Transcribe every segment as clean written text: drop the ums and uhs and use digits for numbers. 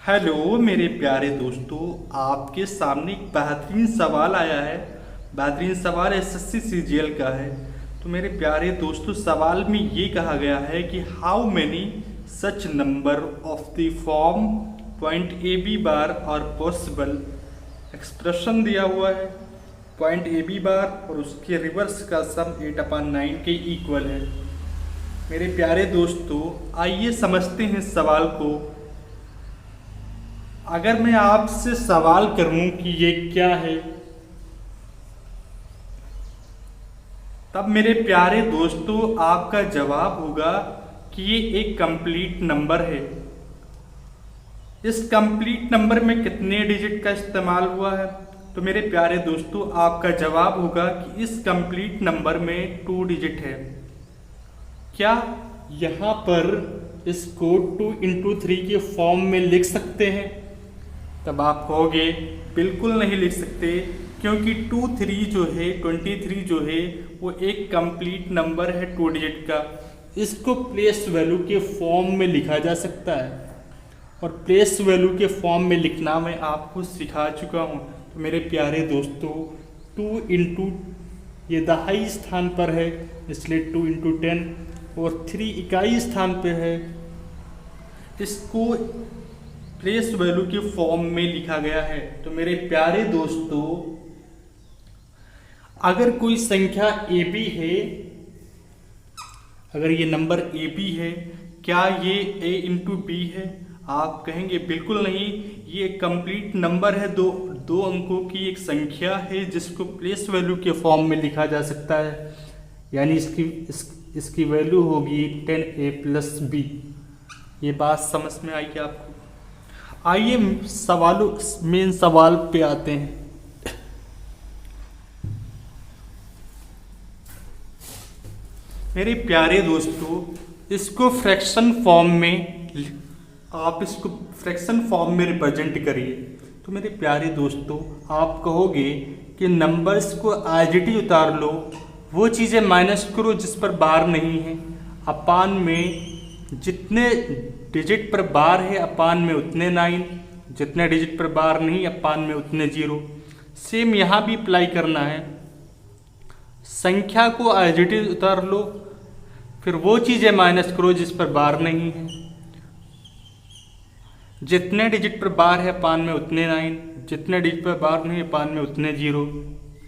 Hello मेरे प्यारे दोस्तों, आपके सामने एक बेहतरीन सवाल आया है। बेहतरीन सवाल एसएससी सीजीएल का है। तो मेरे प्यारे दोस्तों, सवाल में ये कहा गया है कि how many such number of the form point A B bar और पॉसिबल। एक्सप्रेशन दिया हुआ है पॉइंट ए बी बार और उसके रिवर्स का सम 8/9 के इक्वल है। मेरे प्यारे दोस्तों, आइए समझते हैं सवाल को। अगर मैं आपसे सवाल करूं कि ये क्या है, तब मेरे प्यारे दोस्तों आपका जवाब होगा कि ये एक कंप्लीट नंबर है। इस कंप्लीट नंबर में कितने डिजिट का इस्तेमाल हुआ है? तो मेरे प्यारे दोस्तों आपका जवाब होगा कि इस कंप्लीट नंबर में 2 डिजिट है। क्या यहाँ पर इसको 2 इंटू 3 के फॉर्म में लिख सकते हैं? तब आप कहोगे बिल्कुल नहीं लिख सकते, क्योंकि 23 जो है 23 जो है वो एक कंप्लीट नंबर है 2 डिजिट का। इसको प्लेस वैल्यू के फॉर्म में लिखा जा सकता है, और प्लेस वैल्यू के फॉर्म में लिखना मैं आपको सिखा चुका हूँ। तो मेरे प्यारे दोस्तों 2 इंटू ये दहाई स्थान पर है, इसलिए 2 इंटू 10, और 3 इकाई स्थान पर है, इसको प्लेस वैल्यू के फॉर्म में लिखा गया है। तो मेरे प्यारे दोस्तों, अगर कोई संख्या ए बी है, अगर ये नंबर ए बी है, क्या ये ए इंटू बी है? आप कहेंगे बिल्कुल नहीं, ये कंप्लीट नंबर है, दो अंकों की एक संख्या है जिसको प्लेस वैल्यू के फॉर्म में लिखा जा सकता है। यानी इसकी वैल्यू होगी 10a प्लस बी। ये बात समझ में आई क्या आपको? आइए मेन सवाल पे आते हैं। मेरे प्यारे दोस्तों, इसको फ्रैक्शन फॉर्म में आप इसको फ्रैक्शन फॉर्म में रिप्रेजेंट करिए। तो मेरे प्यारे दोस्तों आप कहोगे कि नंबर्स को एज इट इज उतार लो, वो चीज़ें माइनस करो जिस पर बार नहीं है, अपान में जितने डिजिट पर बार है अपान में उतने 9, जितने डिजिट पर बार नहीं अपान में उतने 0। सेम यहाँ भी अप्लाई करना है। संख्या को एज इट इज उतार लो, फिर वो चीज़ें माइनस करो जिस पर बार नहीं है। जितने डिजिट पर बार है अपान में उतने 9, जितने डिजिट पर बार नहीं अपान में उतने 0,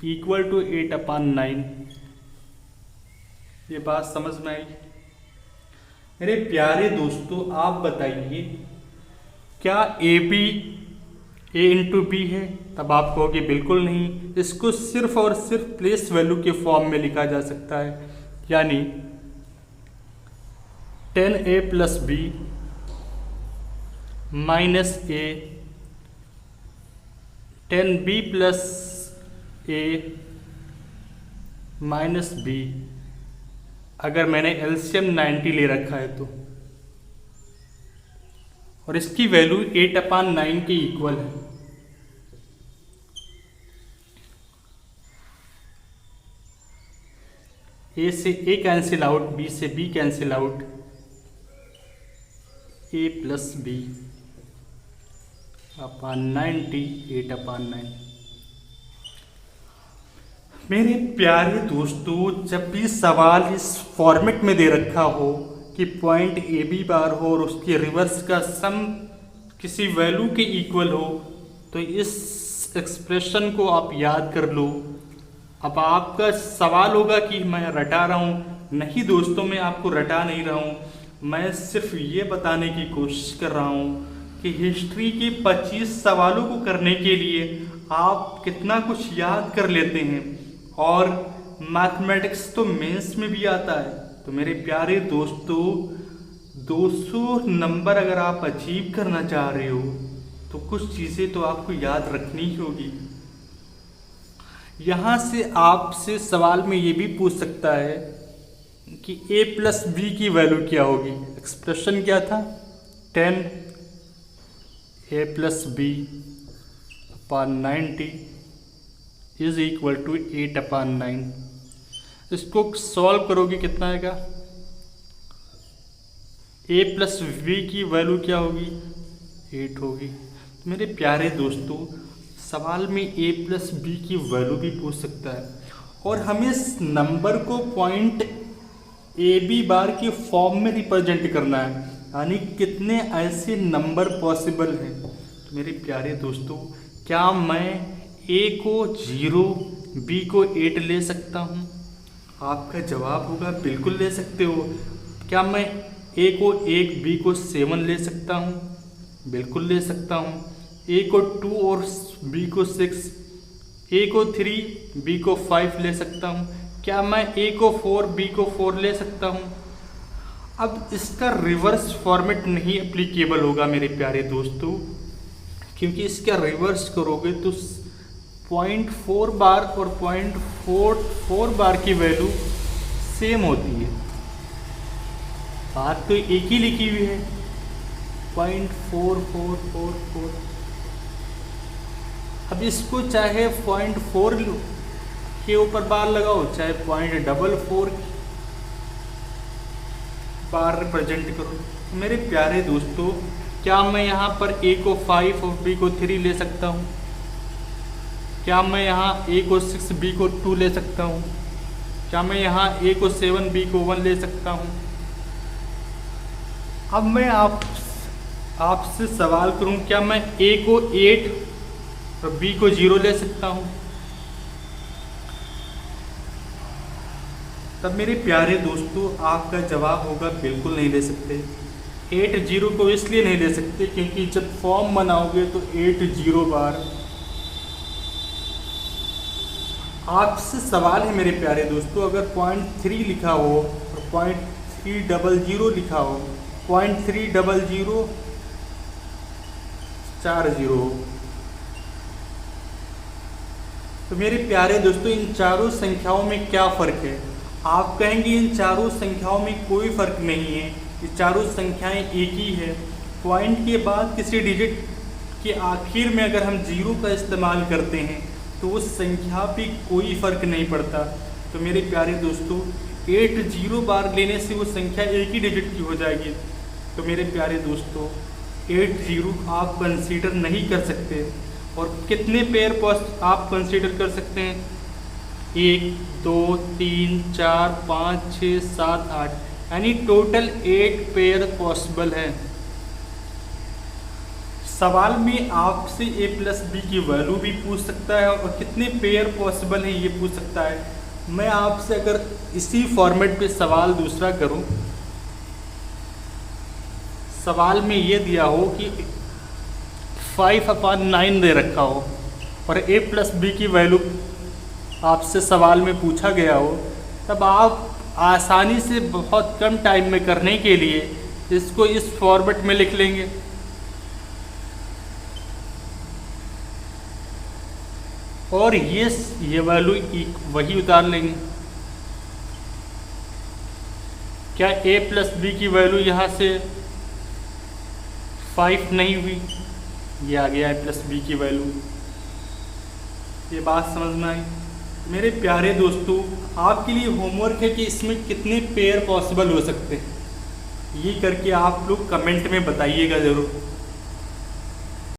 इक्वल टू 8/9। ये बात समझ में आई? मेरे प्यारे दोस्तों आप बताइए, क्या A B A into B है? तब आप कहोगे बिल्कुल नहीं, इसको सिर्फ और सिर्फ प्लेस वैल्यू के फॉर्म में लिखा जा सकता है। यानी 10a प्लस बी माइनस ए, 10b प्लस ए माइनस बी। अगर मैंने एलसीएम 90 ले रखा है तो, और इसकी वैल्यू 8/9 के इक्वल है। ए से ए कैंसिल आउट, बी से बी कैंसिल आउट, ए प्लस बी अपान 90 8/9। मेरे प्यारे दोस्तों, जब भी सवाल इस फॉर्मेट में दे रखा हो कि पॉइंट ए बी बार हो और उसके रिवर्स का सम किसी वैल्यू के इक्वल हो, तो इस एक्सप्रेशन को आप याद कर लो। अब आपका सवाल होगा कि मैं रटा रहा हूँ। नहीं दोस्तों, मैं आपको रटा नहीं रहा हूँ, मैं सिर्फ ये बताने की कोशिश कर रहा हूँ कि हिस्ट्री के 25 सवालों को करने के लिए आप कितना कुछ याद कर लेते हैं, और मैथमेटिक्स तो मेंस में भी आता है। तो मेरे प्यारे दोस्तों, 200 नंबर अगर आप अचीव करना चाह रहे हो तो कुछ चीज़ें तो आपको याद रखनी ही होगी। यहाँ से आपसे सवाल में ये भी पूछ सकता है कि a प्लस बी की वैल्यू क्या होगी। एक्सप्रेशन क्या था? 10a plus B upon 90 is equal to 8/9। इसको सॉल्व करोगे कितना आएगा? a प्लस वी की वैल्यू क्या होगी? 8 होगी। तो मेरे प्यारे दोस्तों, सवाल में a प्लस बी की वैल्यू भी पूछ सकता है और हमें इस नंबर को पॉइंट ए बी बार के फॉर्म में रिप्रेजेंट करना है, यानी कितने ऐसे नंबर पॉसिबल हैं। तो मेरे प्यारे दोस्तों, क्या मैं a को 0, b को 8 ले सकता हूँ? आपका जवाब होगा बिल्कुल ले सकते हो। क्या मैं a को 1, b को 7 ले सकता हूँ? बिल्कुल ले सकता हूँ। a को 2 और b को 6, a को 3, b को 5 ले सकता हूँ। क्या मैं a को 4, b को 4 ले सकता हूँ? अब इसका रिवर्स फॉर्मेट नहीं एप्लीकेबल होगा मेरे प्यारे दोस्तों, क्योंकि इसका रिवर्स करोगे तो 0.4 बार और 0.44 बार की वैल्यू सेम होती है। बात तो एक ही लिखी हुई है, 0.4444। अब इसको चाहे 0.4 के ऊपर बार लगाओ, चाहे 0.44 बार रिप्रेजेंट करो। मेरे प्यारे दोस्तों, क्या मैं यहाँ पर a को 5 और b को 3 ले सकता हूँ? क्या मैं यहाँ a को 6, b को 2 ले सकता हूँ? क्या मैं यहाँ a को 7, b को 1 ले सकता हूँ? अब मैं आपसे सवाल करूँ, क्या मैं a को 8 और b को 0 ले सकता हूँ? तब मेरे प्यारे दोस्तों, आपका जवाब होगा बिल्कुल नहीं ले सकते। 8 0 को इसलिए नहीं ले सकते क्योंकि जब फॉर्म बनाओगे तो 8 0 बार। आपसे सवाल है मेरे प्यारे दोस्तों, अगर 0.3 लिखा हो और 0.300 लिखा हो, 0.300 4 0 हो, तो मेरे प्यारे दोस्तों, इन चारों संख्याओं में क्या फ़र्क है? आप कहेंगे इन चारों संख्याओं में कोई फ़र्क नहीं है, ये चारों संख्याएं एक ही है। पॉइंट के बाद किसी डिजिट के आखिर में अगर हम 0 का इस्तेमाल करते हैं तो उस संख्या पे कोई फ़र्क नहीं पड़ता। तो मेरे प्यारे दोस्तों, 8 0 बार लेने से वो संख्या एक ही डिजिट की हो जाएगी। तो मेरे प्यारे दोस्तों, 8 0 आप कंसीडर नहीं कर सकते। और कितने पेयर आप कंसीडर कर सकते हैं? 1 2 3 4 5 6 7 8, यानी टोटल 8 पेयर पॉसिबल है। सवाल में आपसे a प्लस बी की वैल्यू भी पूछ सकता है और कितने पेयर पॉसिबल है ये पूछ सकता है। मैं आपसे अगर इसी फॉर्मेट पे सवाल दूसरा करूं, सवाल में ये दिया हो कि 5/9 दे रखा हो और a प्लस बी की वैल्यू आपसे सवाल में पूछा गया हो, तब आप आसानी से बहुत कम टाइम में करने के लिए इसको इस फॉर्मेट में लिख लेंगे। और ये वैल्यू वही उतार लेंगे। क्या a प्लस बी की वैल्यू यहाँ से 5 नहीं हुई? ये आ गया a प्लस बी की वैल्यू। ये बात समझ में आई? मेरे प्यारे दोस्तों, आपके लिए होमवर्क है कि इसमें कितने पेयर पॉसिबल हो सकते हैं। ये करके आप लोग कमेंट में बताइएगा ज़रूर।